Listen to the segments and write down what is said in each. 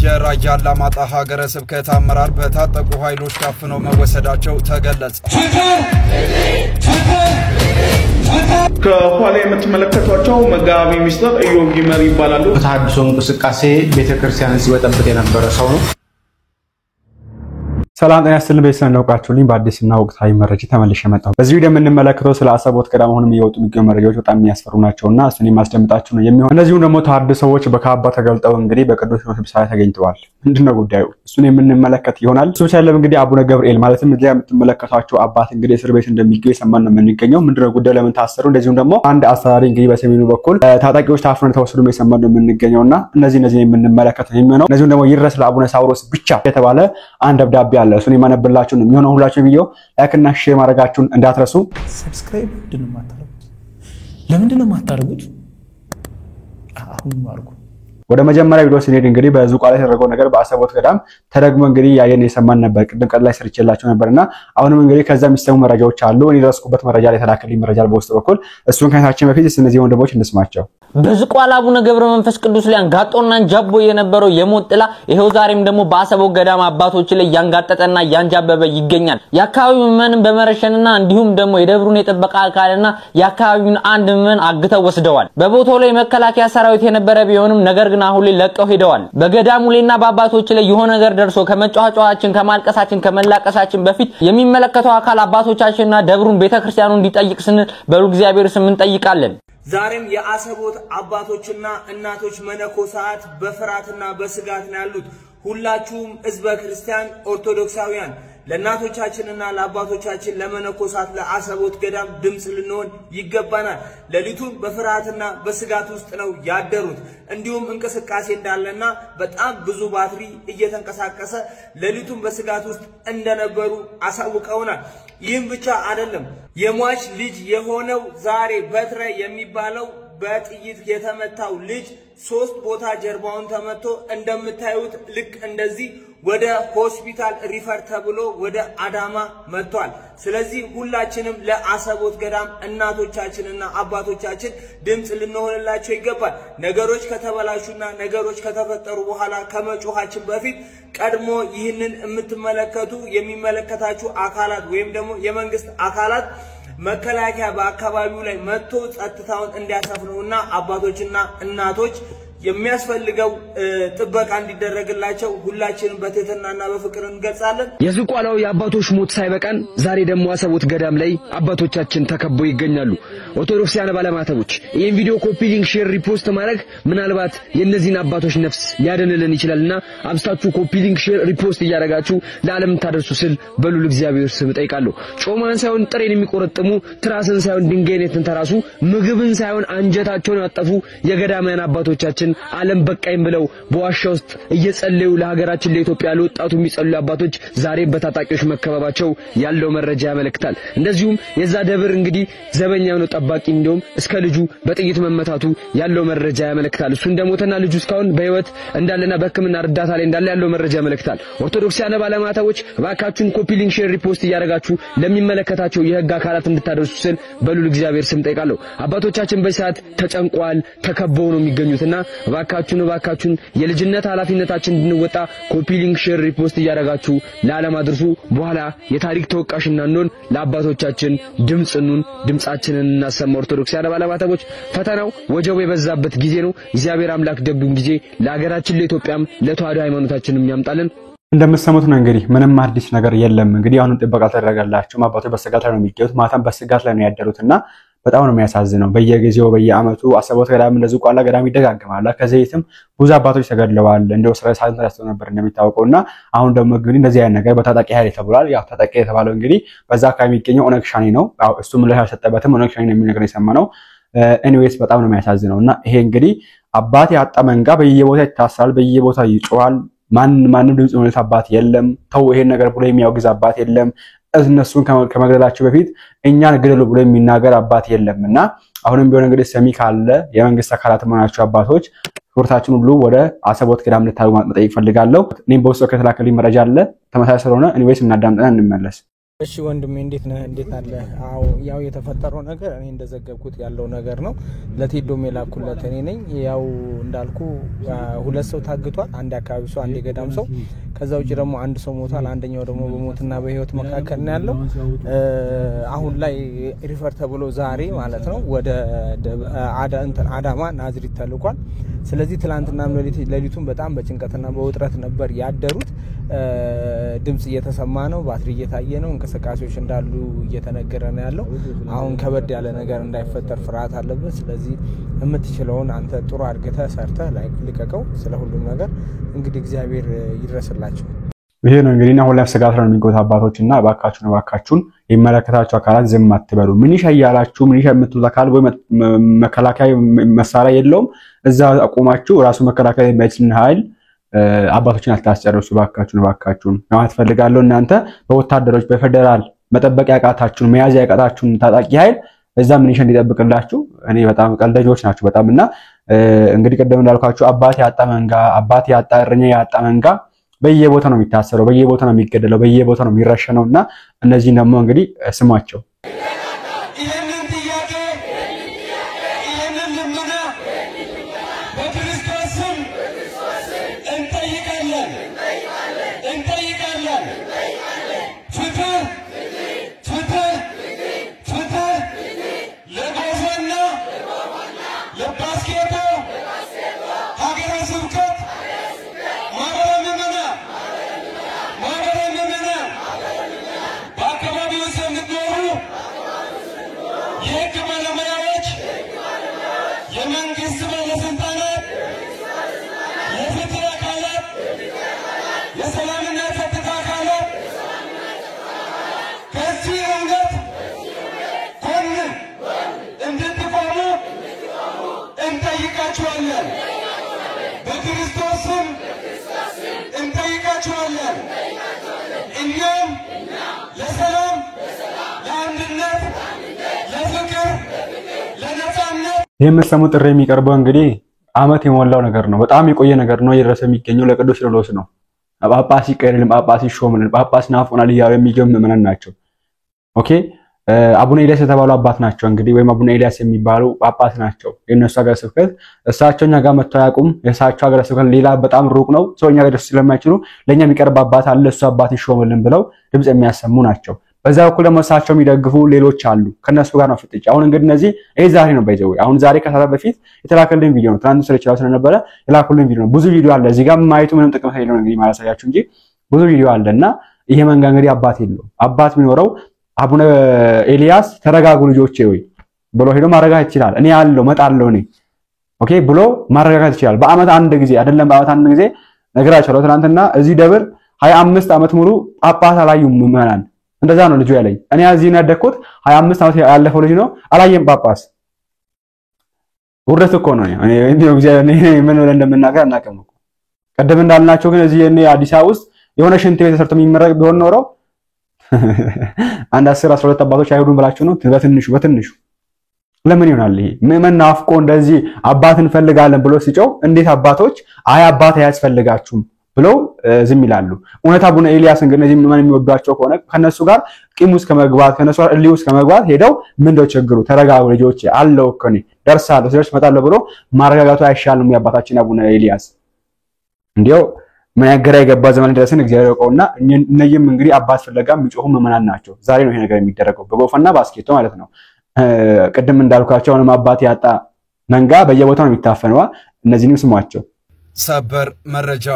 የራያ አላማጣ ሀገረ ስብከት አመራር በታጠቁ ኃይሎች ታፍነው መወሰዳቸው ተገለጸ። ከኋላ የምትመለከቷቸው መጋቢ ሚስተር ኢዮብ ጊመር ይባላሉ። በተሐድሶ እንቅስቃሴ ቤተክርስቲያን ሲወጣበት የነበረ ሰው ነው። ሰላም ጤና ይስጥልን ቤተሰቦች እናውቃችሁልኝ በአዲስና ወቅታዊ መረጃ ተመልሼ መጣሁ። በዚህ ቪዲዮ የምንመለከተው ስለ አሰቦት ገዳም አሁንም እየወጡ የሚገኙ መረጃዎች በጣም የሚያስፈሩ ናቸውና እሱን የማስደምጣችሁ ነው የሚሆነው። እነዚህም ደግሞ ተሐድሶዎች በካባ ተገልጠው እንግዲህ በቅዱስ ሲኖዶስ ስብሰባ ተገኝተዋል። ምንድነው ጉዳዩ? እሱን የምንመለከት ይሆናል። እሱ ብቻ አይደለም እንግዲህ አቡነ ገብርኤል ማለትም እዚህ የምትመለከቷቸው አባት እንግዲህ እስር ቤት እንደሚገኙ ሰማን ነው የምንገኘው። ምንድነው ጉዳዩ? ለምን ታሰሩ? እንደዚሁም ደግሞ አንድ አስተዳዳሪ እንግዲህ በሰሜኑ በኩል ታጣቂዎች ታፍነው ተወሰዱ የሰማን ነው የምንገኘውና እነዚህ የምንመለከት ነው የሚሆነው። እነዚህም ደግሞ ይድረስ ለአቡነ ሳዊሮስ ብቻ የተባለ አንድ ደብዳቤ አለ። እሱን የማነብላችሁ ነው የሚሆነው። ሁላችሁም ቪዲዮ ላይክ እና ሼር ማድረጋችሁን እንዳትረሱ። ሰብስክራይብ ለምንድነው የማታደርጉት? አሁን ማርጉ። ወደ መጀመሪያ ቪዲዮ ስንሄድ እንግዲህ በዝቋላ የተደረገው ነገር በአሰቦት ገዳም ተደግሞ እንግዲህ ያየን የሰማን ነበር። ቅድም ቀን ላይ ሰርቼላችሁ ነበርና አሁንም እንግዲህ ከዛ የሚሰሙ መረጃዎች አሉ። እኔ ደረስኩበት መረጃ ላይ ተላከልኝ መረጃ በውስጥ በኩል እሱን ከታችን በፊት እነዚህ ወንድሞች እንስማቸው። በዝቋላ አቡነ ገብረ መንፈስ ቅዱስ ላይ አንጋጦና አንጃቦ የነበረው የሞት ጥላ ይሄው ዛሬም ደግሞ በአሰቦት ገዳም አባቶች ላይ ያንጋጠጠና ያንጃበበ ይገኛል። የአካባቢው ምዕመናን በመረሸንና እንዲሁም ደግሞ የደብሩን የጥበቃ አካልና የአካባቢውን አንድ ምዕመን አግተው ወስደዋል። በቦታው ላይ መከላከያ ሰራዊት የነበረ ቢሆንም ነገር ግን አሁን ላይ ለቀው ሄደዋል። በገዳሙ ላይና በአባቶች ላይ የሆነ ነገር ደርሶ ከመጫጫዋችን ከማልቀሳችን ከመላቀሳችን በፊት የሚመለከተው አካል አባቶቻችንና ደብሩን ቤተክርስቲያኑን እንዲጠይቅ ስንል በሉ እግዚአብሔር ስም እንጠይቃለን። ዛሬም የአሰቦት አባቶችና እናቶች መነኮሳት በፍርሃትና በስጋት ነው ያሉት። ሁላችሁም ህዝበ ክርስቲያን ኦርቶዶክሳውያን ለእናቶቻችንና ለአባቶቻችን ለመነኮሳት ለአሰቦት ገዳም ድምጽ ልንሆን ይገባናል። ለሊቱን በፍርሃትና በስጋት ውስጥ ነው ያደሩት። እንዲሁም እንቅስቃሴ እንዳለና በጣም ብዙ ባትሪ እየተንቀሳቀሰ ለሊቱን በስጋት ውስጥ እንደነበሩ አሳውቀውናል። ይህም ብቻ አይደለም። የሟች ልጅ የሆነው ዛሬ በትረ የሚባለው በጥይት የተመታው ልጅ 3 ቦታ ጀርባውን ተመቶ እንደምታዩት ልክ እንደዚህ ወደ ሆስፒታል ሪፈር ተብሎ ወደ አዳማ መጥቷል። ስለዚህ ሁላችንም ለአሰቦት ገዳም እናቶቻችንና አባቶቻችን ድምጽ ልንሆንላቸው ይገባል። ነገሮች ከተበላሹና ነገሮች ከተፈጠሩ በኋላ ከመጮሃችን በፊት ቀድሞ ይህንን የምትመለከቱ የሚመለከታችሁ አካላት ወይም ደግሞ የመንግስት አካላት መከላከያ በአካባቢው ላይ መጥቶ ጸጥታውን እንዲያሰፍኑና አባቶችና እናቶች የሚያስፈልገው ጥበቃ እንዲደረግላቸው ሁላችንም በትህትናና በፍቅር እንገልጻለን። የዝቋላው የአባቶች ሞት ሳይበቃን ዛሬ ደግሞ አሰቦት ገዳም ላይ አባቶቻችን ተከበው ይገኛሉ። ኦርቶዶክሳውያን ባለማተቦች ይህን ቪዲዮ ኮፒ ሊንክ ሼር ሪፖስት ማድረግ ምናልባት የእነዚህን አባቶች ነፍስ ሊያድንልን ይችላልና አብስታችሁ ኮፒ ሊንክ ሼር ሪፖስት እያደረጋችሁ ለዓለም ታደርሱ ስል በሉል እግዚአብሔር ስም ጠይቃለሁ። ጮማን ሳይሆን ጥሬን የሚቆረጥሙ ትራስን ሳይሆን ድንጋይን የተንተራሱ ምግብን ሳይሆን አንጀታቸውን ያጠፉ የገዳማያን አባቶቻችን ዓለም በቃኝ ብለው በዋሻ ውስጥ እየጸለዩ ለሀገራችን ለኢትዮጵያ ለወጣቱ የሚጸልዩ አባቶች ዛሬ በታጣቂዎች መከበባቸው ያለው መረጃ ያመለክታል። እንደዚሁም የዛ ደብር እንግዲህ ዘበኛ ነው ጠባቂ እንደውም እስከ ልጁ በጥይት መመታቱ ያለው መረጃ ያመለክታል። እሱ እንደሞተና ልጁ እስካሁን በህይወት እንዳለና በሕክምና እርዳታ ላይ እንዳለ ያለው መረጃ ያመለክታል። ኦርቶዶክሳውያን ባለማተቦች ባካችሁን ኮፒ ሊንክ ሼር ሪፖስት እያደረጋችሁ ለሚመለከታቸው የህግ አካላት እንድታደርሱ ስል በሉል እግዚአብሔር ስም ጠይቃለሁ። አባቶቻችን በሰዓት ተጨንቋል፣ ተከበው ነው የሚገኙትና ባካችሁን የልጅነት ኃላፊነታችን እንድንወጣ ኮፒ ሊንክ ሼር ሪፖስት እያደረጋችሁ ለዓለም አድርሱ። በኋላ የታሪክ ተወቃሽና እንሆን ለአባቶቻችን ድምጻችንን እናሰማ። ኦርቶዶክሳውያን ባለማተቦች ፈተናው ወጀቡ የበዛበት ጊዜ ነው። እግዚአብሔር አምላክ ደጉን ጊዜ ለሀገራችን ለኢትዮጵያም ለተዋሕዶ ሃይማኖታችንም ያምጣልን። እንደምትሰሙት ነው እንግዲህ ምንም አዲስ ነገር የለም። እንግዲህ አሁን ጥበቃ ተደረገላቸው አባቶች በስጋት ላይ ነው የሚገኙት። ማታም በስጋት ላይ ነው ያደሩትና በጣም ነው የሚያሳዝነው። በየጊዜው በየአመቱ አሰቦት ገዳም እንደዚህ ቋላ ገዳም ይደጋግማል። ከዘይትም ብዙ አባቶች ተገድለዋል። እንደው ስራ ሳይንስ ያስተው ነበር እንደሚታወቀውና አሁን ደግሞ እንግዲህ እንደዚህ አይነት ነገር በታጣቂ ኃይል ተብሏል። ያው ታጣቂ የተባለው እንግዲህ በዛ አካባቢ የሚገኘው ኦነግ ሻኒ ነው። ያው እሱ ምላሽ ያልሰጠበትም ኦነግ ሻኒ ነው የሚል ነገር የሰማነው። ኤኒዌይስ በጣም ነው የሚያሳዝነውና ይሄ እንግዲህ አባት ያጣ መንጋ በየቦታው ይታሰራል፣ በየቦታው ይጮሃል። ማንም ድምጽ የሆነ አባት የለም። ተው ይሄን ነገር ብሎ የሚያወግዝ አባት የለም። እነሱን ከመግደላቸው በፊት እኛን ግደሉ ብሎ የሚናገር አባት የለምና አሁንም ቢሆን እንግዲህ ሰሚ ካለ የመንግስት አካላት መሆናቸው አባቶች ሱርታችን ሁሉ ወደ አሰቦት ገዳም ልታዩ መጠየቅ ፈልጋለሁ። እኔም በውስጥ ከተላከልኝ መረጃ አለ ተመሳሳይ ስለሆነ ኤኒዌይስ እናዳምጠን እንመለስ። እሺ ወንድሜ እንዴት ነህ? እንዴት አለ? አዎ ያው የተፈጠረው ነገር እኔ እንደዘገብኩት ያለው ነገር ነው። ለቴዶም የላኩለት እኔ ነኝ። ያው እንዳልኩ ሁለት ሰው ታግቷል። አንድ አካባቢ ሰው፣ አንድ ገዳም ሰው። ከዛ ውጪ ደግሞ አንድ ሰው ሞቷል። አንደኛው ደግሞ በሞትና በህይወት መካከል ነው ያለው። አሁን ላይ ሪፈር ተብሎ ዛሬ ማለት ነው ወደ አዳማ ናዝሪት ተልኳል። ስለዚህ ትላንትና ሌሊቱን በጣም በጭንቀትና በውጥረት ነበር ያደሩት። ድምጽ እየተሰማ ነው፣ ባትሪ እየታየ ነው፣ እንቅስቃሴዎች እንዳሉ እየተነገረ ነው ያለው። አሁን ከበድ ያለ ነገር እንዳይፈጠር ፍርሃት አለበት። ስለዚህ የምትችለውን አንተ ጥሩ አድርገህ ሰርተህ ላይክ ልቀቀው። ስለ ሁሉም ነገር እንግዲህ እግዚአብሔር ይድረስላችሁ። ይሄ ነው እንግዲህ አሁን ላይ ስጋት ነው የሚጎታ አባቶችና እባካችሁን የሚመለከታችሁ አካላት ዝም አትበሉ። ምን ይሻያላችሁ? ምን የምትሉት አካል ወይ መከላከያ መሳሪያ የለውም እዛ አቆማችሁ ራሱ መከላከያ የሚያችልን ኃይል አባቶችን አታስጨርሱ። እባካችሁን ማለት ፈልጋለሁ። እናንተ በወታደሮች በፌደራል መጠበቅ ያቃታችሁን መያዝ ያቃታችሁን ታጣቂ ኃይል እዛ ምን ይሻ እንዲጠብቅላችሁ እኔ በጣም ቀልደኞች ናችሁ በጣምና እንግዲህ ቀደም እንዳልኳችሁ አባቴ ያጣ መንጋ አባቴ ያጣ እረኛ ያጣ መንጋ በየቦታው ነው የሚታሰረው፣ በየቦታው ነው የሚገደለው፣ በየቦታው ነው የሚረሸነውና እነዚህ ደግሞ እንግዲህ ስማቸው የምትሰሙ ጥሪ የሚቀርበው እንግዲህ አመት የሞላው ነገር ነው። በጣም የቆየ ነገር ነው። እየደረሰ የሚገኘው ለቅዱስ ሲኖዶስ ነው። ጳጳስ ይቀርልም ጳጳስ ይሾምልን ጳጳስ ናፍቆናል እያሉ የሚገኙ ምዕመናን ናቸው። ኦኬ አቡነ ኤልያስ የተባሉ አባት ናቸው እንግዲህ ወይም አቡነ ኤልያስ የሚባሉ ጳጳስ ናቸው። የነሱ ሀገረ ስብከት እሳቸውኛ ጋር መጥተው ያቁም። የሳቸው ሀገረ ስብከት ሌላ በጣም ሩቅ ነው። ሰውኛ ጋር ደስ ስለማይችሉ ለኛ የሚቀርብ አባት አለ እሱ አባት ይሾምልን ብለው ድምጽ የሚያሰሙ ናቸው። በዛ በኩል ደግሞ እሳቸው የሚደግፉ ሌሎች አሉ። ከነሱ ጋር ነው ፍጥጫ። አሁን እንግዲህ እነዚህ ዛሬ ነው ባይዘው አሁን ዛሬ ከሰዓት በፊት የተላከልን ቪዲዮ ነው። ትናንት ስለቻለው ስለነበረ የላከልን ቪዲዮ ነው። ብዙ ቪዲዮ አለ እዚህ ጋር ማየቱ ምንም ጥቅም ሳይለው እንግዲህ ማለሳያችሁ እንጂ ብዙ ቪዲዮ አለና ይሄ መንጋ እንግዲህ አባት የለው አባት ቢኖረው አቡነ ኤልያስ ተረጋጉ ልጆቼ ወይ ብሎ ሄዶ ማረጋጋት ይችላል። እኔ ያለው መጣለው እኔ ኦኬ ብሎ ማረጋጋት ይችላል። በአመት አንድ ጊዜ አይደለም በአመት አንድ ጊዜ ነገራቸው። ትናንትና እዚህ ደብር 25 አመት ሙሉ ጳጳስ አላዩም ምዕመናን። እንደዛ ነው ልጁ ያለኝ። እኔ እዚህ ነው ያደኩት 25 አመት ያለፈው ልጅ ነው አላየም ጳጳስ። ውርደት እኮ ነው። እኔ እግዚአብሔር ምን ብለን እንደምናገር አናውቅም እኮ። ቀደም እንዳልናቸው ግን እዚህ እኔ አዲስ አበባ ውስጥ የሆነ ሽንት ቤት ተሰርቶ የሚመረቅ ቢሆን ኖሮ አንድ 10 12 አባቶች አይሁዱን ብላችሁ ነው በትንሹ ለምን ይሆናል? ይሄ ምዕመን ናፍቆ እንደዚህ አባት እንፈልጋለን ብሎ ሲጮህ እንዴት አባቶች አይ አባት አያስፈልጋችሁም ብለው ዝም ይላሉ? እውነት አቡነ ኤልያስ እንግዲህ እነዚህ ምዕመን የሚወዷቸው ከሆነ ከነሱ ጋር ቂም ውስጥ ከመግባት ከነሱ ጋር እልህ ውስጥ ከመግባት ሄደው ምንድነው ችግሩ? ተረጋጉ ልጆቼ አለው እኮ እኔ ደርሳለሁ ስለሽ መጣለሁ ብሎ ማረጋጋቱ አይሻልም? የአባታችን አቡነ ኤልያስ እንዲያው ምን ያገራ የገባ ዘመን ድረስን እግዚአብሔር ያውቀውና እነዚህም እንግዲህ አባት ፍለጋ የሚጮሁ ምዕመናን ናቸው። ዛሬ ነው ይሄ ነገር የሚደረገው በጎፋና ባስኬቶ ማለት ነው። ቅድም እንዳልኳቸው አሁንም አባት ያጣ መንጋ በየቦታው ነው የሚታፈነው። እነዚህንም ስሟቸው። ሰበር መረጃ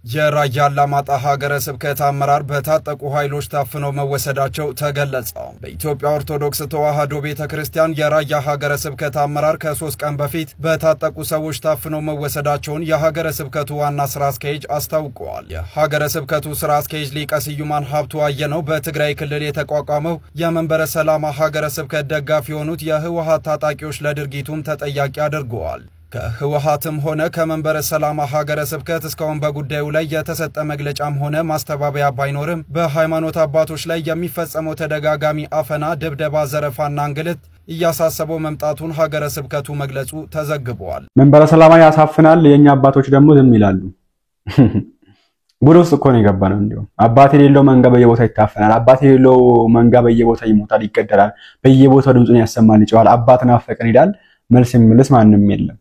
የራያ አላማጣ ሀገረ ስብከት አመራር በታጠቁ ኃይሎች ታፍነው መወሰዳቸው ተገለጸ። በኢትዮጵያ ኦርቶዶክስ ተዋሕዶ ቤተክርስቲያን የራያ ሀገረ ስብከት አመራር ከ3 ቀን በፊት በታጠቁ ሰዎች ታፍነው መወሰዳቸውን የሀገረ ስብከቱ ዋና ስራ አስኪያጅ አስታውቀዋል። የሀገረ ስብከቱ ስራ አስኪያጅ ሊቀ ስዩማን ሀብቱ አየነው በትግራይ ክልል የተቋቋመው የመንበረ ሰላማ ሀገረ ስብከት ደጋፊ የሆኑት የህወሓት ታጣቂዎች ለድርጊቱም ተጠያቂ አድርገዋል። ከህወሓትም ሆነ ከመንበረ ሰላማ ሀገረ ስብከት እስካሁን በጉዳዩ ላይ የተሰጠ መግለጫም ሆነ ማስተባበያ ባይኖርም በሃይማኖት አባቶች ላይ የሚፈጸመው ተደጋጋሚ አፈና፣ ድብደባ፣ ዘረፋና እንግልት እያሳሰበው መምጣቱን ሀገረ ስብከቱ መግለጹ ተዘግቧል። መንበረ ሰላማ ያሳፍናል፣ የኛ አባቶች ደግሞ ዝም ይላሉ። ጉዶስ እኮ ነው የገባነው። እንዲሁ አባት የሌለው መንጋ በየቦታው ይታፈናል። አባት የሌለው መንጋ በየቦታው ይሞታል፣ ይገደላል። በየቦታው ድምጹን ያሰማል፣ ይጮሃል። አባት ናፈቀን ይላል። መልስ የሚመልስ ማንም የለም።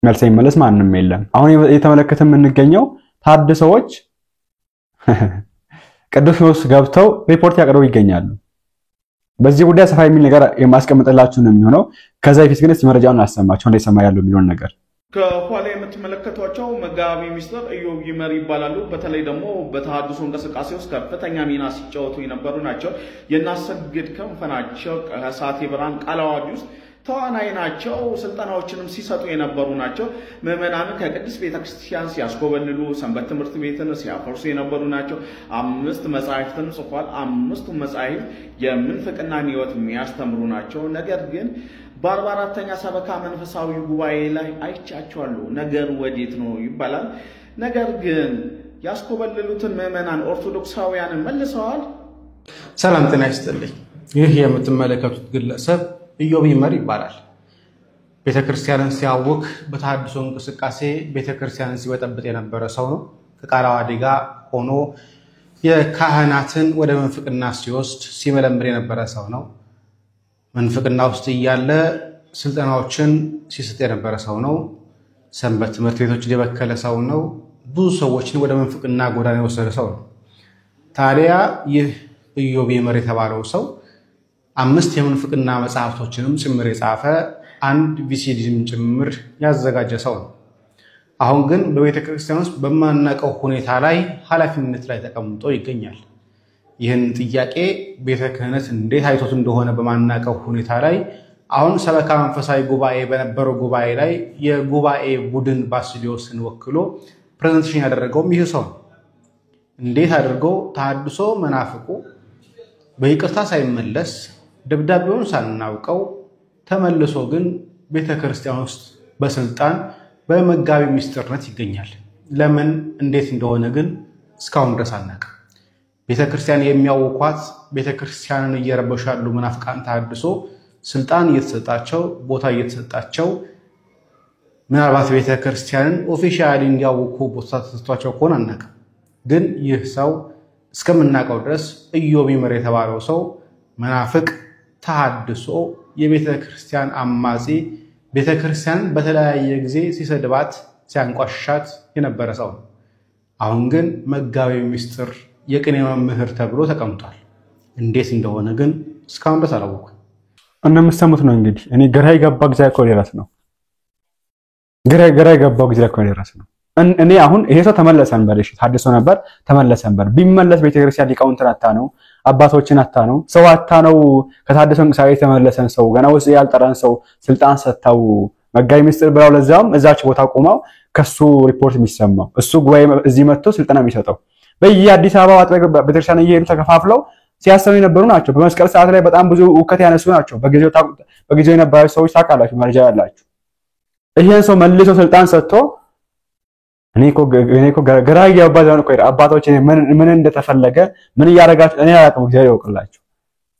መልስ የሚመልስ ማንም የለም። አሁን የተመለከተን የምንገኘው ታድሶዎች ቅዱስ ሲኖዶስ ገብተው ሪፖርት ያቀርቡ ይገኛሉ። በዚህ ጉዳይ ሰፋ የሚል ነገር የማስቀምጥላችሁ ነው የሚሆነው። ከዛ በፊት ግን እስቲ መረጃውን አሰማችሁ እንደሰማ ያለው የሚሆን ነገር ከኋላ የምትመለከቷቸው መጋቢ ሚስጥር ኢዮብ ይመር ይባላሉ። በተለይ ደግሞ በተሐድሶ እንቅስቃሴ ውስጥ ከፍተኛ ሚና ሲጫወቱ የነበሩ ናቸው። የናሰግድ ክንፈናቸው ከሳቴ ብርሃን ቃለ ዓዋዲ ውስጥ ተዋናይ ናቸው። ስልጠናዎችንም ሲሰጡ የነበሩ ናቸው። ምዕመናንን ከቅድስት ቤተክርስቲያን ሲያስኮበልሉ፣ ሰንበት ትምህርት ቤትን ሲያፈርሱ የነበሩ ናቸው። 5 መጻሕፍትን ጽፏል። 5ቱ መጻሕፍት የምንፍቅናን ሕይወት የሚያስተምሩ ናቸው። ነገር ግን በ44ኛ ሰበካ መንፈሳዊ ጉባኤ ላይ አይቻቸዋለሁ። ነገር ወዴት ነው ይባላል። ነገር ግን ያስኮበልሉትን ምዕመናን ኦርቶዶክሳውያንን መልሰዋል። ሰላም ጤና ይስጥልኝ። ይህ የምትመለከቱት ግለሰብ ኢዮብ ይመር ይባላል። ቤተክርስቲያንን ሲያውክ በተሐድሶ እንቅስቃሴ ቤተክርስቲያንን ሲበጠብጥ የነበረ ሰው ነው። ከቃለ ዓዋዲ ጋር ሆኖ የካህናትን ወደ መንፍቅና ሲወስድ ሲመለምል የነበረ ሰው ነው። መንፍቅና ውስጥ እያለ ስልጠናዎችን ሲሰጥ የነበረ ሰው ነው። ሰንበት ትምህርት ቤቶችን የበከለ ሰው ነው። ብዙ ሰዎችን ወደ መንፍቅና ጎዳና የወሰደ ሰው ነው። ታዲያ ይህ ኢዮብ ይመር የተባለው ሰው 5 የምንፍቅና መጽሐፍቶችንም ጭምር የጻፈ አንድ ቪሲዲም ጭምር ያዘጋጀ ሰው ነው። አሁን ግን በቤተክርስቲያን ውስጥ በማናውቀው ሁኔታ ላይ ኃላፊነት ላይ ተቀምጦ ይገኛል። ይህን ጥያቄ ቤተ ክህነት እንዴት አይቶት እንደሆነ በማናውቀው ሁኔታ ላይ አሁን ሰበካ መንፈሳዊ ጉባኤ በነበረው ጉባኤ ላይ የጉባኤ ቡድን ባሲሊዮስን ወክሎ ፕሬዘንቴሽን ያደረገውም ይህ ሰው ነው። እንዴት አድርጎ ተሐድሶ መናፍቁ በይቅርታ ሳይመለስ ደብዳቤውን ሳናውቀው ተመልሶ ግን ቤተክርስቲያን ውስጥ በስልጣን በመጋቢ ሚስጥርነት ይገኛል። ለምን እንዴት እንደሆነ ግን እስካሁን ድረስ አናውቅም። ቤተክርስቲያን የሚያውቋት ቤተክርስቲያንን እየረበሹ ያሉ መናፍቃን ተሐድሶ ስልጣን እየተሰጣቸው ቦታ እየተሰጣቸው ምናልባት ቤተክርስቲያንን ኦፊሻሊ እንዲያውቁ ቦታ ተሰጥቷቸው ከሆነ አናውቅም። ግን ይህ ሰው እስከምናውቀው ድረስ ኢዮብ ይመር የተባለው ሰው መናፍቅ፣ ተሐድሶ፣ የቤተክርስቲያን አማጺ፣ ቤተክርስቲያንን በተለያየ ጊዜ ሲሰድባት ሲያንቋሻት የነበረ ሰው ነው። አሁን ግን መጋቢ ሚስጥር የቅኔ መምህር ተብሎ ተቀምጧል። እንዴት እንደሆነ ግን እስካሁን ድረስ አላወኩም። እንደምትሰሙት ነው እንግዲህ እኔ ግራ የገባ ጊዜ እኮ ሊራስ ነው። ግራ የገባው ጊዜ እኮ ሊራስ ነው። እኔ አሁን ይሄ ሰው ተመለሰን በለሽ ታድሶ ነበር ተመለሰን በር ቢመለስ ቤተክርስቲያን ሊቃውንትን አታ ነው አባቶችን አታ ነው ሰው አታ ነው ከታድሶ እንቅስቃሴ የተመለሰን ሰው ገና ወስ ያልጠራን ሰው ስልጣን ሰጥተው መጋቢ ሚስጥር ብለው ለዛውም እዛች ቦታ ቆመው ከሱ ሪፖርት የሚሰማው እሱ ጉባኤ እዚህ መጥቶ ስልጣን የሚሰጠው በየአዲስ አበባ አጥበቅ ቤተክርስቲያን እየሄዱ ተከፋፍለው ሲያሰሙ የነበሩ ናቸው። በመስቀል ሰዓት ላይ በጣም ብዙ ውከት ያነሱ ናቸው። በጊዜው የነበሩ ሰዎች ታውቃላችሁ፣ መረጃ ያላችሁ። ይሄን ሰው መልሶ ስልጣን ሰጥቶ እኔ እኮ ግራ እያባዛ ነው። አባቶች ምን እንደተፈለገ ምን ያረጋችሁ እኔ አላውቅም። እግዚአብሔር ይወቅላችሁ።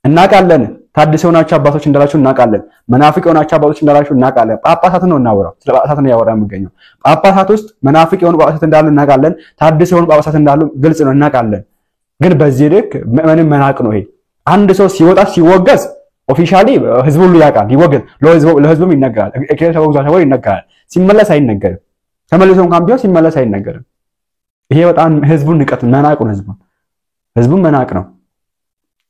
እናውቃለን። ታድሰው ናቸው አባቶች እንዳላችሁ እናውቃለን። መናፍቅ ናቸው አባቶች እንዳላችሁ እናውቃለን። ጳጳሳት ነው እናወራው። ስለ ጳጳሳት ነው ያወራ የምገኘው። ጳጳሳት ውስጥ መናፍቅ የሆኑ ጳጳሳት እንዳሉ እናውቃለን። ታድሰው የሆኑ ጳጳሳት እንዳሉ ግልጽ ነው፣ እናውቃለን። ግን በዚህ ልክ ምንም መናቅ ነው ይሄ። አንድ ሰው ሲወጣ ሲወገዝ ኦፊሻሊ ህዝቡ ሁሉ ያውቃል፣ ይወገዝ ለህዝቡም ይነገራል። እከሌ ተወግዟል ተብሎ ይነገራል። ሲመለስ አይነገርም። ተመልሶ እንኳን ቢሆን ሲመለስ አይነገርም። ይሄ በጣም ህዝቡን ንቀት መናቅ ነው። ህዝቡን መናቅ ነው።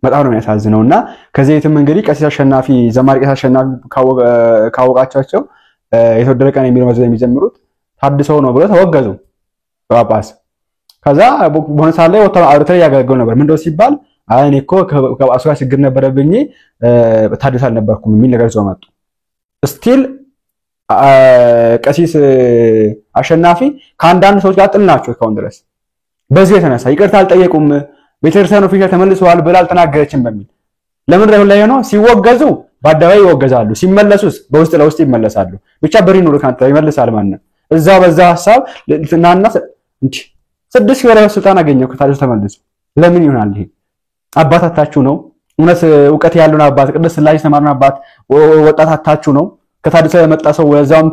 በጣም ነው የሚያሳዝነውና ከዚህም እንግዲህ ቀሲስ አሸናፊ ዘማሪ ቀሲስ አሸናፊ ካወቃቸው የተወደደ ቀን የሚለው መዝሙር የሚዘምሩት ታድሰው ነው ብለው ተወገዙ ጳጳስ። ከዛ በሆነ ሰዓት ላይ ወጣው አውርተው ያገለግሉ ነበር። ምንድነው ሲባል አይ እኔ እኮ ከጳጳሱ ጋር ችግር ነበረብኝ ታድሶ አልነበርኩም የሚል ነገር ይዘው መጡ። ስቲል ቀሲስ አሸናፊ ከአንዳንድ ሰዎች ጋር ጥል ናቸው እስካሁን ድረስ። በዚህ የተነሳ ይቅርታ አልጠየቁም፣ ቤተክርስቲያን ኦፊሻል ተመልሰዋል ብላ አልተናገረችም በሚል ለምን ላይ ነው ሲወገዙ በአደባባይ ይወገዛሉ፣ ሲመለሱስ በውስጥ ለውስጥ ይመለሳሉ። ብቻ በሪ ኑሮ ካንተ ይመለሳል ማለት እዛ በዛ ሐሳብ ለናና እንጂ 6 ወር ስልጣን አገኘው ከታድሶ ተመልሶ ለምን ይሆናል? ይሄ አባታታችሁ ነው። እውነት ዕውቀት ያለውን አባት ቅድስት ሥላሴ ተማሩን አባት ወጣታታችሁ ነው። ከታድሶ የመጣ ሰው ወዛም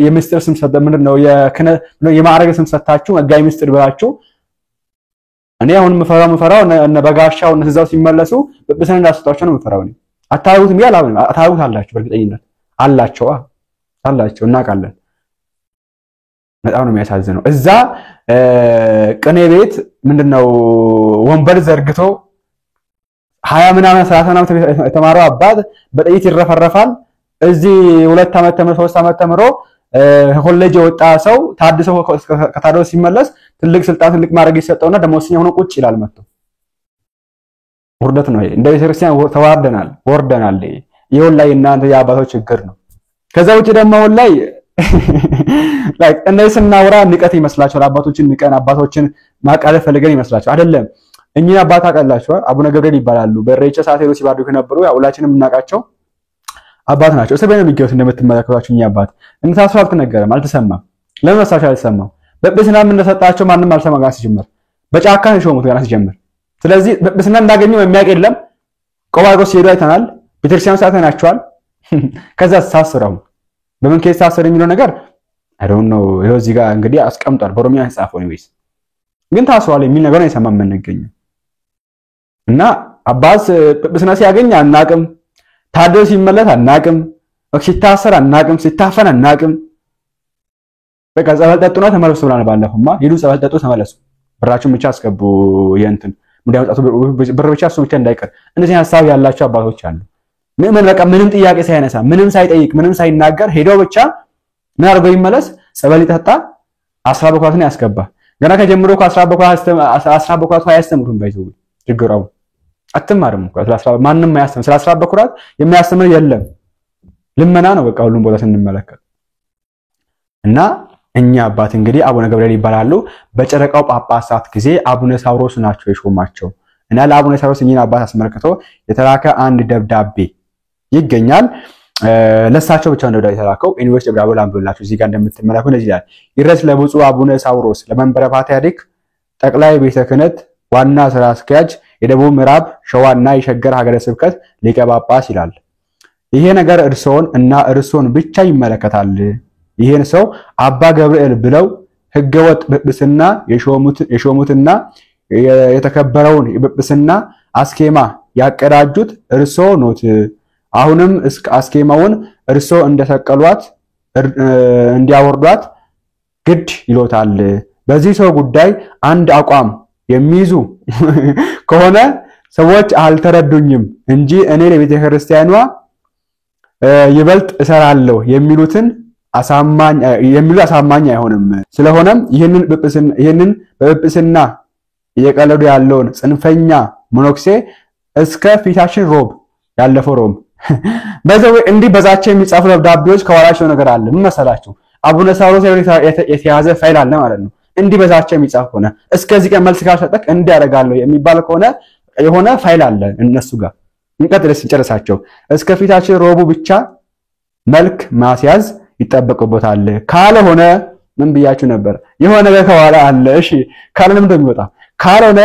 የምስጢር ስም ሰጠ ምንድነው የማዕረግ ስም ሰጣችሁ መጋቢ ምስጢር ብላችሁ እኔ አሁን መፈራው እነ በጋሻው እነ ትዛው ሲመለሱ ጵጵስና እንዳሰጣቸው ነው መፈራው ነው አታውቁትም ያላው አታውቁት አላችሁ በእርግጠኝነት አላቸው እናውቃለን በጣም ነው የሚያሳዝነው እዛ ቅኔ ቤት ምንድነው ወንበር ዘርግቶ 20 ምናምን 30 ምናምን የተማረው አባት በጥይት ይረፈረፋል እዚህ 2 ዓመት ተምሮ 3 ዓመት ተምሮ ኮሌጅ የወጣ ሰው ታድሶ ከታድሶ ሲመለስ ትልቅ ስልጣን ትልቅ ማድረግ ይሰጠውና ደሞዝኛ ሆኖ ቁጭ ይላል መጥቶ ውርደት ነው ይሄ እንደ ቤተክርስቲያን ወርደናል ይሁን ላይ እናንተ የአባቶች ችግር ነው ከዛ ውጪ ደግሞ ላይ እነዚህ ስናወራ ንቀት ይመስላችኋል አባቶችን ንቀን አባቶችን ማቃለል ፈልገን ይመስላችኋል አይደለም እኛ አባት አቀላችኋል አቡነ ገብርኤል ይባላሉ በሬቻ ሳቴሮ ሲባርኩ ነበሩ ያው ሁላችንም እናቃቸው አባት ናቸው እስር ቤት ነው የሚገኙት እንደምትመለከቷቸው እኛ አባት እንታስሩ አልተነገረም አልተሰማም ለምን መሳሻል አልተሰማም በጵጵስና ምን እንደሰጣቸው ማንም አልሰማም ጋር ሲጀምር በጫካ ነው ሾሙት ጋር ሲጀምር ስለዚህ በጵጵስና እንዳገኘው የሚያውቅ የለም ቆባጎ ሲሄዱ አይተናል ቤተክርስቲያን ሳተናቸዋል ከዛ ታስረው በምን ኬስ ታሰረ የሚለው ነገር I don't know ይሄው እዚህ ጋር እንግዲህ አስቀምጧል በኦሮሚያ ተጻፈው ነው ወይስ ግን ታስሯል የሚል ነገር ነው የሰማን የምንገኘው እና አባስ ጵጵስና ሲያገኝ አናቅም ታድሶ ሲመለስ አናቅም ሲታሰር አናቅም ሲታፈን አናቅም በቃ ጸበል ጠጡና ተመለሱ ብለናል ባለፈውማ ሄዱ ጸበል ጠጡ ተመለሱ ብራችሁን ብቻ አስገቡ የእንትን ሙዳውጣቱ ብር ብቻ እሱ ብቻ እንዳይቀር እንደዚህ ሐሳብ ያላቸው አባቶች አሉ ምን በቃ ምንም ጥያቄ ሳይነሳ ምንም ሳይጠይቅ ምንም ሳይናገር ሄዶ ብቻ ምን አድርጎ ይመለስ ጸበል ይጠጣ 10 በኩራትን ያስገባ ገና ከጀምሮ ከ10 በኩራት አያስተምሩም ባይዘው ችግሩው አትማርም እኮ ስለ 10 ማንንም አያስተምር ስለ 10 በኩራት የሚያስተምር የለም ልመና ነው በቃ ሁሉም ቦታ ስንመለከት እና እኛ አባት እንግዲህ አቡነ ገብርኤል ይባላሉ በጨረቃው ጳጳሳት ጊዜ አቡነ ሳውሮስ ናቸው የሾማቸው እና ለአቡነ ሳውሮስ እኚህን አባት አስመልክቶ የተላከ አንድ ደብዳቤ ይገኛል ለሳቸው ብቻ እንደው የተላከው ኢንቨስት ደብዳቤው ላምብላችሁ እዚህ ጋር እንደምትመለከቱ እንደዚህ ይላል ይድረስ ለብፁዕ አቡነ ሳውሮስ ለመንበረ ፓትርያርክ ጠቅላይ ቤተ ክህነት ዋና ስራ አስኪያጅ የደቡብ ምዕራብ ሸዋና የሸገር ሀገረ ስብከት ሊቀ ጳጳስ ይላል ይሄ ነገር እርሶን ብቻ ይመለከታል ይሄን ሰው አባ ገብርኤል ብለው ህገወጥ ጵጵስና የሾሙትና የተከበረውን የጵጵስና አስኬማ ያቀዳጁት እርሶ ኖት አሁንም እስከ አስኬማውን እርሶ እንደሰቀሏት እንዲያወርዷት ግድ ይሎታል በዚህ ሰው ጉዳይ አንድ አቋም የሚይዙ ከሆነ ሰዎች አልተረዱኝም እንጂ እኔ ለቤተ ክርስቲያኗ ይበልጥ እሰራለሁ የሚሉትን አሳማኝ አይሆንም ስለሆነም ይሄንን በጵጵስና እየቀለዱ ያለውን ጽንፈኛ ሞኖክሴ እስከ ፊታችን ሮብ ያለፈው ሮም በዛው እንዲህ በዛቸው የሚጻፉ ደብዳቤዎች ከኋላቸው ነገር አለ ምን መሰላችሁ አቡነ ሳውሮስ የተያዘ ፋይል አለ ማለት ነው እንዲህ በዛቸው የሚጻፍ ሆነ እስከዚህ ቀን መልስ ካልሰጠክ እንዲህ ያደርጋለሁ የሚባል ከሆነ የሆነ ፋይል አለ እነሱ ጋር እንቀጥልስ እንጨርሳቸው እስከ ፊታችን ሮቡ ብቻ መልክ ማስያዝ ይጠበቅበታል ካልሆነ ምን ብያችሁ ነበር የሆነ ነገር ከኋላ አለ እሺ ካልንም እንደሚወጣ ካልሆነ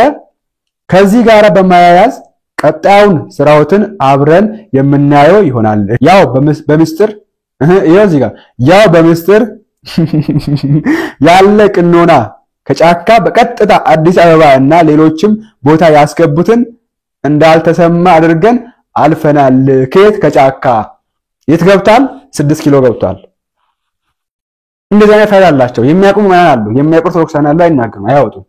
ከዚህ ጋር በማያያዝ ቀጣዩን ስራዎትን አብረን የምናየው ይሆናል ያው በሚስጥር እዚህ ጋር ያው በሚስጥር ያለ ቅኖና ከጫካ በቀጥታ አዲስ አበባ እና ሌሎችም ቦታ ያስገቡትን እንዳልተሰማ አድርገን አልፈናል ከየት ከጫካ የት ገብቷል 6 ኪሎ ገብቷል እንደዚህ አይነት ፋይል አላቸው የሚያውቁ ማን አሉ የሚያውቁ ኦርቶዶክሳውያን አሉ አይናገሩም አያወጡም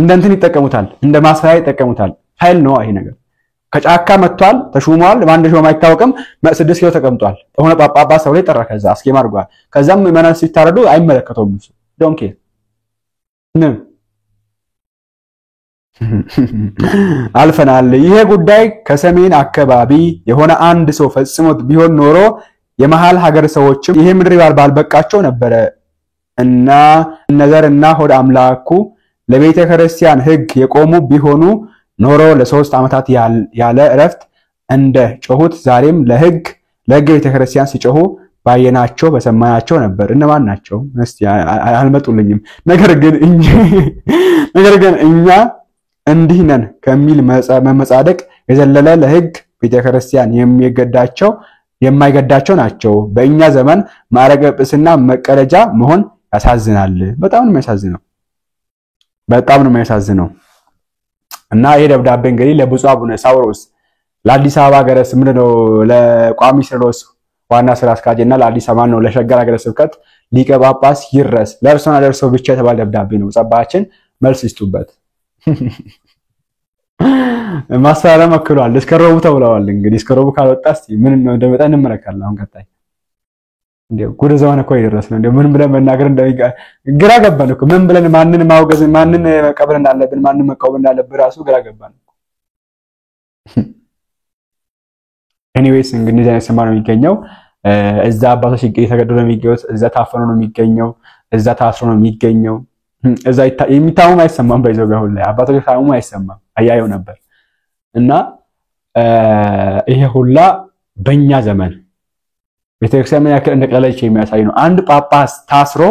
እንደንትን ይጠቀሙታል እንደ ማስፈራሪያ ይጠቀሙታል ፋይል ነው ይሄ ነገር ከጫካ መጥቷል ተሹሟል ማን እንደሾመ አይታወቅም 6 ኪሎ ተቀምጧል ሆነ ጳጳስ ሰው ላይ ጠራ ከዛ አስኬማ አድርጓል ከዛም መናን ሲታረዱ አይመለከተውም እሱ ዶንኬ አልፈናል ይሄ ጉዳይ ከሰሜን አካባቢ የሆነ አንድ ሰው ፈጽሞት ቢሆን ኖሮ የመሃል ሀገር ሰዎችም ይሄ ምድር ባልበቃቸው ነበር እና ነዘርና ሆድ አምላኩ ለቤተ ክርስቲያን ሕግ የቆሙ ቢሆኑ ኖሮ ለ3 ዓመታት ያለ እረፍት እንደ ጮሁት ዛሬም ለሕግ ቤተ ክርስቲያን ሲጮሁ ባየናቸው በሰማናቸው ነበር እነማን ናቸው እስቲ አልመጡልኝም ነገር ግን እኛ እንዲህ ነን ከሚል መመጻደቅ የዘለለ ለሕግ ቤተ ክርስቲያን የሚገዳቸው የማይገዳቸው ናቸው። በእኛ ዘመን ማዕረገ ጵጵስና መቀለጃ መሆን ያሳዝናል። በጣም ነው የሚያሳዝነው። በጣም ነው የሚያሳዝነው። እና ይሄ ደብዳቤ እንግዲህ ለብፁዕ አቡነ ሳዊሮስ ለአዲስ አበባ ሀገረ ስብከት ነው ለቋሚ ሲኖዶስ ዋና ስራ አስኪያጅና ለአዲስ አበባ ነው ለሸገር ሀገረ ስብከት ሊቀ ጳጳስ ይድረስ ለእርሶና ለእርሶ ብቻ የተባለ ደብዳቤ ነው። ጸባችን መልስ ይስጡበት። ማስፈራሪያ መክሯል። እስከ ረቡዕ ተብለዋል። እንግዲህ እስከ ረቡዕ ካልወጣ እስቲ ምን እንደመጣ እንመለከታለን። አሁን ቀጣይ እንደው ጉድ ዘመን እኮ ይደረስነው። እንደው ምን ብለን መናገር ግራ ገባን እኮ። ምን ብለን ማንን ማውገዝ ማንን መቀበል እንዳለብን ማንን መቃወም እንዳለብን ራሱ ግራ ገባን እኮ። ኤኒዌይስ እንግዲህ ዛሬ ሰማ ነው የሚገኘው እዛ አባቶች እየተገደሉ ነው የሚገኙት። እዛ ታፈኑ ነው የሚገኘው። እዛ ታስሮ ነው የሚገኘው። እዛ የሚታመሙ አይሰማም። በይዘው ጋር ላይ አባቶች ታመሙ አይሰማም። አያየው ነበር እና ይሄ ሁላ በእኛ ዘመን ቤተክርስቲያን ምን ያክል እንደቀለለች የሚያሳይ ነው። አንድ ጳጳስ ታስሮ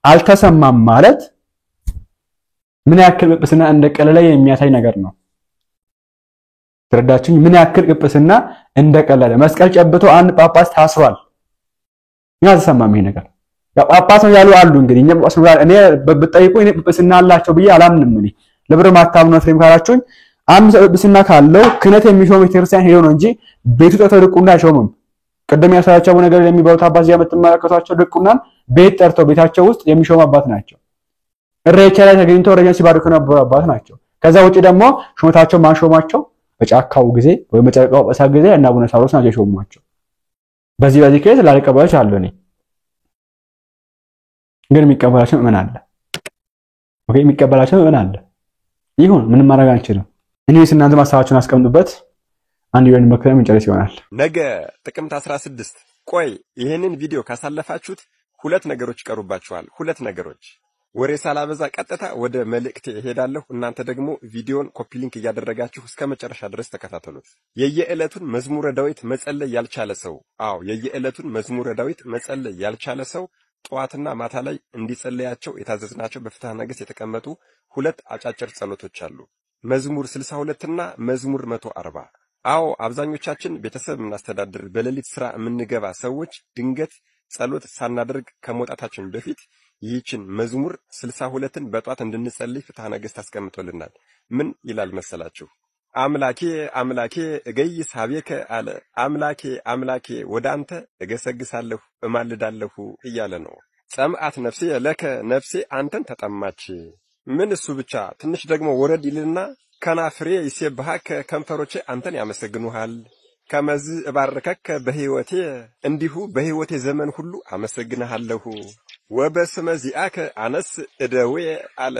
አልተሰማም ማለት ምን ያክል ጵጵስና እንደቀለለ የሚያሳይ ነገር ነው። ተረዳችሁኝ? ምን ያክል ጵጵስና እንደቀለለ መስቀል ጨብቶ አንድ ጳጳስ ታስሯል። ምን አልተሰማም ይሄ ነገር። ያ ጳጳስ ነው ያሉ አሉ። እንግዲህ እኛ ጳጳስ ነው እኔ በጠይቁ እኔ ጵጵስና አላቸው ብዬ አላምንም። እኔ ለብር ማታምኑ ፍሬም ካላችሁኝ አንድ ጵጵስና ካለው ክህነት የሚሾም ቤተክርስቲያን ሄዶ ነው እንጂ ቤቱ ጠርቶ ድቁና አይሾምም። ቀደም ያሳያቸው ነገር የሚባሉት አባት እዚያ የምትመለከቷቸው ድቁናን ቤት ጠርተው ቤታቸው ውስጥ የሚሾም አባት ናቸው። እሬቻ ላይ ተገኝተው እረኛ ሲባርኩ የነበሩ አባት ናቸው። ከዛ ውጪ ደግሞ ሹመታቸው ማንሾማቸው በጫካው ጊዜ ወይ በጨረቃው ጳጳሳ ጊዜ እና አቡነ ሳዊሮስ ናቸው የሾሟቸው። በዚህ ኬዝ ላልቀበላቸው አለ እኔ ግን የሚቀበላቸው ምን አለ? ኦኬ የሚቀበላቸው ምን አለ? ይሁን ምንም ማድረግ አንችልም። እኔስ እናንተ ማሳባችሁን አስቀምጡበት። አንድ ይወን መከረም እንጨርስ ይሆናል። ነገ ጥቅምት 16 ቆይ ይሄንን ቪዲዮ ካሳለፋችሁት ሁለት ነገሮች ይቀሩባችኋል። ሁለት ነገሮች ወሬ ሳላበዛ ቀጥታ ወደ መልእክቴ እሄዳለሁ። እናንተ ደግሞ ቪዲዮን ኮፒ ሊንክ እያደረጋችሁ እስከ መጨረሻ ድረስ ተከታተሉት። የየዕለቱን መዝሙረ ዳዊት መጸለይ ያልቻለ ሰው የየዕለቱን መዝሙረ ዳዊት መጸለይ ያልቻለ ሰው ጠዋትና ማታ ላይ እንዲጸለያቸው የታዘዝናቸው በፍትሐ ነገሥት የተቀመጡ ሁለት አጫጭር ጸሎቶች አሉ። መዝሙር 62 እና መዝሙር 140። አብዛኞቻችን ቤተሰብ እናስተዳድር በሌሊት ስራ የምንገባ ሰዎች ድንገት ጸሎት ሳናደርግ ከመውጣታችን በፊት ይህችን መዝሙር 62ን በጧት እንድንጸልይ ፍትሐ ነገሥት አስቀምጦልናል። ምን ይላል መሰላችሁ? አምላኬ አምላኬ እገይስ ሀቤከ አለ። አምላኬ አምላኬ ወደ አንተ እገሰግሳለሁ እማልዳለሁ እያለ ነው። ጸምአት ነፍሴ ለከ ነፍሴ አንተን ተጠማች። ምን እሱ ብቻ ትንሽ ደግሞ ወረድ ይልና ከናፍሬ ይሴብሐከ ከንፈሮቼ አንተን ያመሰግኑሃል። ከመዝ እባርከከ በሕይወቴ እንዲሁ በሕይወቴ ዘመን ሁሉ አመሰግንሃለሁ። ወበስመ ዚአከ አነስ እደዌ አለ።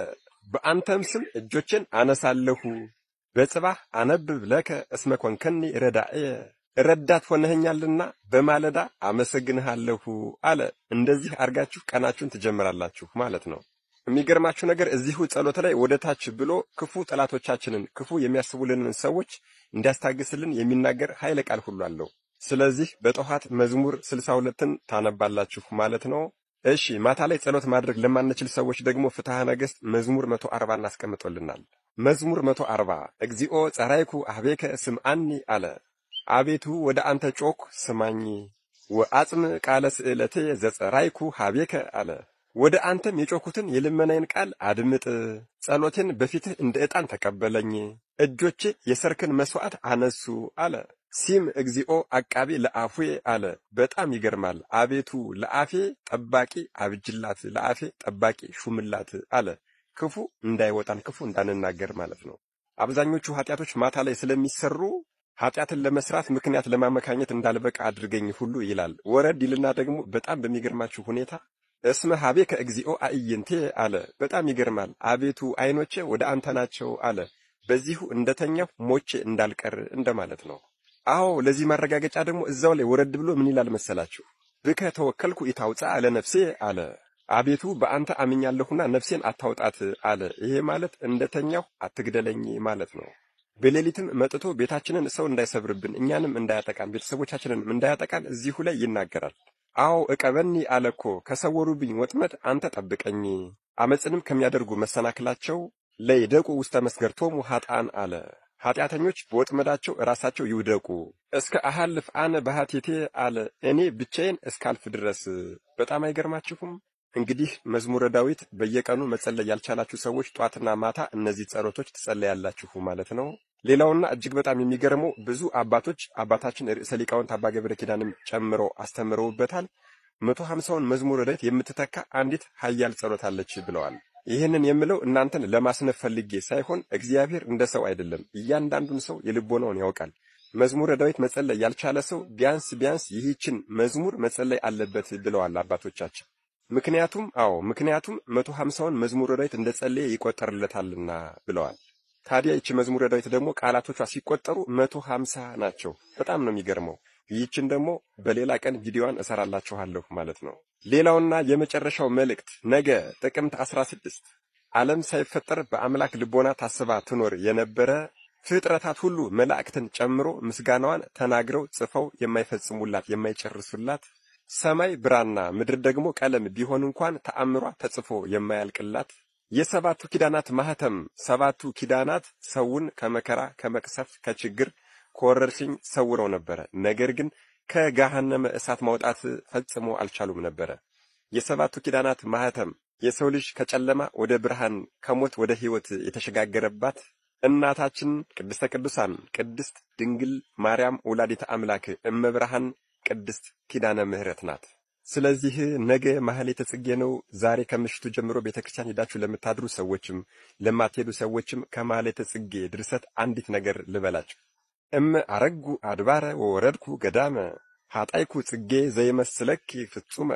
በአንተም ስም እጆቼን አነሳለሁ። በጽባህ አነብብ ለከ እስመ ኮንከኒ ረዳኤ ረዳት ሆነኸኛልና በማለዳ አመሰግንሃለሁ አለ። እንደዚህ አርጋችሁ ቀናችሁን ትጀምራላችሁ ማለት ነው። የሚገርማችሁ ነገር እዚሁ ጸሎት ላይ ወደ ታች ብሎ ክፉ ጠላቶቻችንን ክፉ የሚያስቡልንን ሰዎች እንዲያስታግስልን የሚናገር ኃይለ ቃል ሁሉ አለው። ስለዚህ በጠዋት መዝሙር 62ን ታነባላችሁ ማለት ነው። እሺ ማታ ላይ ጸሎት ማድረግ ለማንችል ሰዎች ደግሞ ፍትሐ ነገሥት መዝሙር 140 እናስቀምጦልናል። መዝሙር 140 እግዚኦ ጸራይኩ አህቤከ ስምዓኒ አለ። አቤቱ ወደ አንተ ጮክ ስማኝ። ወአጽም ቃለ ስዕለቴ ዘጸራይኩ ሀቤከ አለ። ወደ አንተም የጮኩትን የልመናዬን ቃል አድምጥ። ጸሎቴን በፊትህ እንደ ዕጣን ተቀበለኝ። እጆቼ የሰርክን መስዋዕት አነሱ አለ። ሲም እግዚኦ አቃቤ ለአፉዬ አለ። በጣም ይገርማል። አቤቱ ለአፌ ጠባቂ አብጅላት፣ ለአፌ ጠባቂ ሹምላት አለ። ክፉ እንዳይወጣን ክፉ እንዳንናገር ማለት ነው። አብዛኞቹ ኃጢአቶች ማታ ላይ ስለሚሰሩ ኃጢአትን ለመስራት ምክንያት ለማመካኘት እንዳልበቃ አድርገኝ ሁሉ ይላል። ወረድ ይልና ደግሞ በጣም በሚገርማችሁ ሁኔታ እስመ ሀቤከ እግዚኦ አዕይንቴ አለ። በጣም ይገርማል። አቤቱ አይኖቼ ወደ አንተ ናቸው አለ። በዚሁ እንደተኛሁ ሞቼ እንዳልቀር እንደማለት ነው። ለዚህ ማረጋገጫ ደግሞ እዛው ላይ ወረድ ብሎ ምን ይላል መሰላችሁ? ብከ ተወከልኩ ኢታውፃ አለ ነፍሴ አለ። አቤቱ በአንተ አምኛለሁና ነፍሴን አታውጣት አለ። ይሄ ማለት እንደተኛሁ አትግደለኝ ማለት ነው። በሌሊትም መጥቶ ቤታችንን ሰው እንዳይሰብርብን እኛንም እንዳያጠቃን ቤተሰቦቻችንንም እንዳያጠቃን እዚሁ ላይ ይናገራል። እቀበኒ አለኮ ከሰወሩብኝ ወጥመድ አንተ ጠብቀኝ። አመፅንም ከሚያደርጉ መሰናክላቸው ለይደቁ ውስተ መስገርቶሙ ኃጥአን አለ። ኃጢአተኞች በወጥመዳቸው ራሳቸው ይውደቁ። እስከ አሐልፍ አነ በኃጢአቴ አለ እኔ ብቻዬን እስካልፍ ድረስ። በጣም አይገርማችሁም? እንግዲህ መዝሙረ ዳዊት በየቀኑ መጸለይ ያልቻላችሁ ሰዎች ጧትና ማታ እነዚህ ጸሎቶች ትጸለያላችሁ ማለት ነው። ሌላውና እጅግ በጣም የሚገርመው ብዙ አባቶች አባታችን ርዕሰ ሊቃውንት አባ ገብረ ኪዳንም ጨምሮ አስተምረውበታል። 150ውን መዝሙረ ዳዊት የምትተካ አንዲት ኃያል ጸሎት አለች ብለዋል። ይህንን የምለው እናንተን ለማስነፍ ፈልጌ ሳይሆን እግዚአብሔር እንደ ሰው አይደለም፣ እያንዳንዱን ሰው የልቦናውን ያውቃል። መዝሙረ ዳዊት መጸለይ ያልቻለ ሰው ቢያንስ ይህችን መዝሙር መጸለይ አለበት ብለዋል አባቶቻችን። ምክንያቱም 150ውን መዝሙረ ዳዊት እንደጸለየ ይቆጠርለታልና ብለዋል። ታዲያ ይህች መዝሙረ ዳዊት ደግሞ ቃላቶቿ ሲቆጠሩ 150 ናቸው። በጣም ነው የሚገርመው። ይህችን ደግሞ በሌላ ቀን ቪዲዮዋን እሰራላችኋለሁ ማለት ነው። ሌላውና የመጨረሻው መልእክት ነገ ጥቅምት 16 ዓለም ሳይፈጠር በአምላክ ልቦና ታስባ ትኖር የነበረ ፍጥረታት ሁሉ መላእክትን ጨምሮ ምስጋናዋን ተናግረው ጽፈው የማይፈጽሙላት የማይጨርሱላት ሰማይ ብራና ምድር ደግሞ ቀለም ቢሆን እንኳን ተአምሯ ተጽፎ የማያልቅላት የሰባቱ ኪዳናት ማህተም ሰባቱ ኪዳናት ሰውን ከመከራ ከመቅሰፍት ከችግር ከወረርሽኝ ሰውረው ነበረ። ነገር ግን ከገሃነመ እሳት ማውጣት ፈጽሞ አልቻሉም ነበረ። የሰባቱ ኪዳናት ማህተም የሰው ልጅ ከጨለማ ወደ ብርሃን ከሞት ወደ ሕይወት የተሸጋገረባት እናታችን ቅድስተ ቅዱሳን ቅድስት ድንግል ማርያም ወላዲተ አምላክ እመብርሃን ቅድስት ኪዳነ ምህረት ናት። ስለዚህ ነገ ማህሌተ ጽጌ ነው። ዛሬ ከምሽቱ ጀምሮ ቤተክርስቲያን ሄዳችሁ ለምታድሩ ሰዎችም ለማትሄዱ ሰዎችም ከማህሌተ ጽጌ ድርሰት አንዲት ነገር ልበላችሁ። አረጉ አድባረ ወወረድኩ ገዳመ ኃጣይኩ ጽጌ ዘይመስለኪ ፍጹመ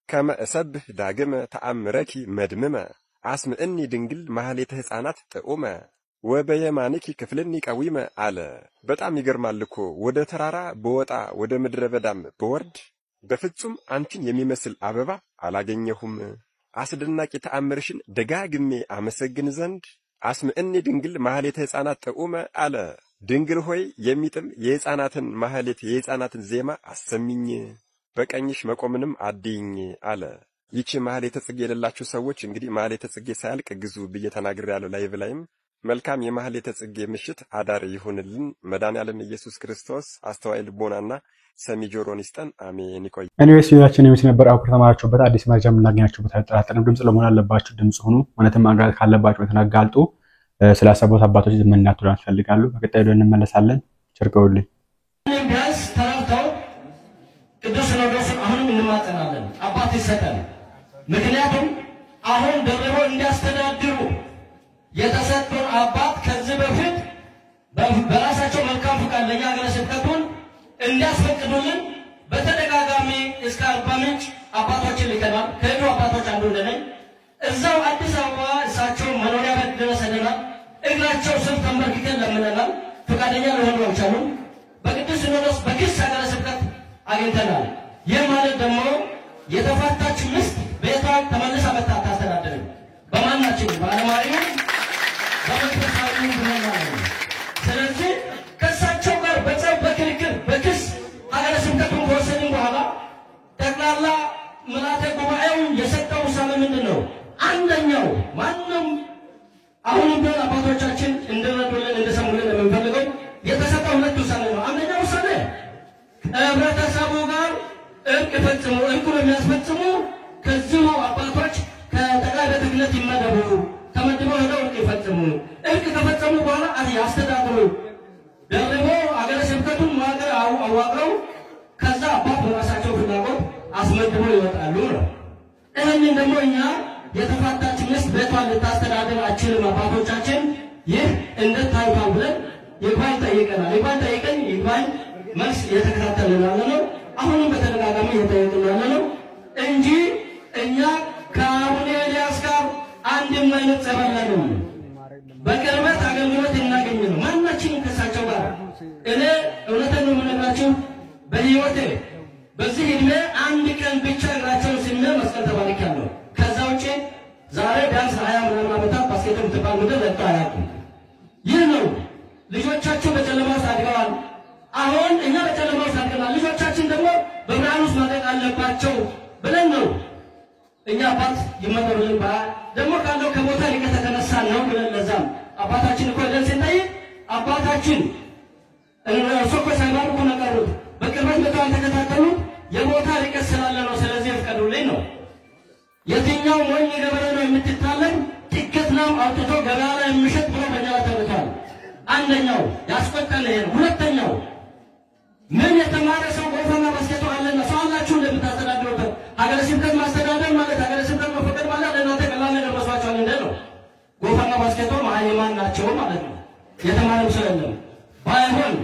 ከመ እሰብህ ዳግመ ተአምረኪ መድምመ አስምዕኒ ድንግል ማህሌተ ሕፃናት ጥዑመ ወበየማንኪ ክፍልኒ ቀዊመ አለ። በጣም ይገርማል እኮ። ወደ ተራራ በወጣ ወደ ምድረ በዳም በወርድ በፍጹም አንቺን የሚመስል አበባ አላገኘሁም። አስደናቂ ተአምርሽን ደጋግሜ አመሰግን ዘንድ አስምዕኒ ድንግል ማህሌተ ሕፃናት ጥዑመ አለ። ድንግል ሆይ የሚጥም የሕፃናትን ማህሌት የሕፃናትን ዜማ አሰሚኝ፣ በቀኝሽ መቆምንም አድይኝ አለ። ይቺ ማህሌተ ጽጌ የሌላችሁ ሰዎች እንግዲህ ማህሌተ ጽጌ ሳያልቅ ግዙ ብዬ ተናግሬያለሁ። ላይቭ ላይም መልካም የማህሌተ ጽጌ ምሽት አዳር ይሁንልን። መድኃኔዓለም ኢየሱስ ክርስቶስ አስተዋይ ልቦናና ሰሚ ጆሮን ይስጠን። አሜን። ይቆይ። ኤኒዌይስ ቪዲዮአችን የሚስ ነበር። አውቁ ተማራችሁበት። አዲስ መረጃ የምናገኛችሁበት አይጠራጠርም። ድምጽ ለመሆን አለባችሁ። ድምጽ ሁኑ። እውነትም ማንጋት ካለባችሁ በተናጋልጡ ስላሰቡት አባቶች ዘመናት ዱራን ፈልጋሉ። በቀጣይ ደግሞ እንመለሳለን። ቸርቀውልኝ ቢያንስ ተራርተው ቅዱስ ሲኖዶስ አሁንም እንማጸናለን አባት ይሰጠን። ምክንያቱም አሁን ደርቦ እንዲያስተዳድሩ የተሰጡን አባት ከዚህ በፊት በራሳቸው መልካም ፈቃድ ለኛ ሀገረ ስብከቱን እንዲያስፈቅዱልን በተደጋጋሚ እስከ አርባ ምንጭ አባቶችን ልከናል። ከሄዱ አባቶች አንዱ ነኝ። እዛው አዲስ አበባ እሳቸው መኖሪያ ቤት ድረስ ሄደናል። እግራቸው ስር ተንበርክከን ለምነናል። ፈቃደኛ ሊሆኑ አልቻሉም። በቅዱስ ሲኖዶስ በክስ ሀገረ ስብከት አግኝተናል። ይህ ማለት ደግሞ የተፋታች ሚስት ቤቷን ተመልሳ መታ አታስተዳድርም። በማናችን በዓለማዊ በመንፈሳዊ ብለን ማለት ነው። ስለዚህ ከእሳቸው ጋር በጸብ በክርክር በክስ ሀገረ ስብከቱን ከወሰድን በኋላ ጠቅላላ ምልዓተ ጉባኤው የሰጠው ውሳኔ ምንድን ነው? አንደኛው ማንም አሁንም ቢሆን አባቶቻችን እንድረዱልን እንድሰሙልን የምንፈልገው የተሰጠው ሁለት ውሳኔ ነው። አንደኛው ውሳኔ ከህብረተሰቡ ጋር እርቅ ፈጽሙ፣ እርቁን የሚያስፈጽሙ ከዚሁ አባቶች ከጠቅላይ ቤተ ክህነት ይመደቡ፣ ተመድበው ሄደው እርቅ ይፈጽሙ። እርቅ ከፈጸሙ በኋላ ያስተዳድሩ። ደግሞ አገረ ስብከቱን መዋቅር አዋቅረው ከዛ አባት በራሳቸው ፍላጎት አስመድበው ይወጣሉ ነው። ይህንን ደግሞ እኛ የተፋታች ሚስት ቤቷን ልታስተዳድር አችልም አባቶቻችን ይህ እንድታዩታል ብለን ይግባኝ ጠይቀናል። ይግባኝ ጠይቀን ይግባኝ መልስ እየተከታተልን ያለ ነው። አሁንም በተደጋጋሚ እየጠየቅን ያለ ነው እንጂ እኛ ከአቡነ ኤልያስ ጋር አንድም አይነት ጸብ የለንም። በቅርበት አገልግሎት እናገኝ ነው ማናችንም ከእሳቸው ጋር። እኔ እውነትን ነው የምነግራችሁ በሕይወቴ በዚህ ዕድሜ አንድ ቀን ብቻ እግራቸውን ስሜ መስቀል ተባርኬያለሁ። ከዛ ውጪ ዛሬ ቢያንስ 20 ምናምን ዓመታት ባስኬቶ የምትባል ምድር ለቅቀው አያውቁም። ይህ ነው። ልጆቻቸው በጨለማ ውስጥ አድገዋል። አሁን እኛ በጨለማ ውስጥ አድገናል። ልጆቻችን ደግሞ በብርሃን ውስጥ ማደግ አለባቸው ብለን ነው እኛ አባት ይመከሩልን ደግሞ ካለው ከቦታ ሊቀ ተነሳ ነው ብለን ለዛም አባታችን እኮ ደን ስንጠይቅ አባታችን እነሱ እኮ ሳይባርኩ ነው ቀሩት። በቅርበት መጥተው ተከታተሉ። የቦታ ርቀት ስላለ ነው። ስለዚህ ፍቀዱልኝ ነው። የትኛው ሞኝ ገበሬ ነው የምትታለን ቲኬት ነው አውጥቶ ገበያ ላይ የሚሸጥ ብሎ በእኛ ተብቷል። አንደኛው ያስቆጣል ይሄ ነው። ሁለተኛው ምን የተማረ ሰው ጎፋና ባስኬቶ አለና ሰው አላችሁ ለምታስተዳድሩበት ሀገረ ስብከት ማስተዳደር ማለት ሀገረ ስብከት መፈቀድ ማለት ለእናንተ ቀላል ነገር መስሏችኋል እንዴ ነው? ጎፋና ባስኬቶ መሀይማን ናቸው ማለት ነው። የተማረም ሰው የለም ባይሆን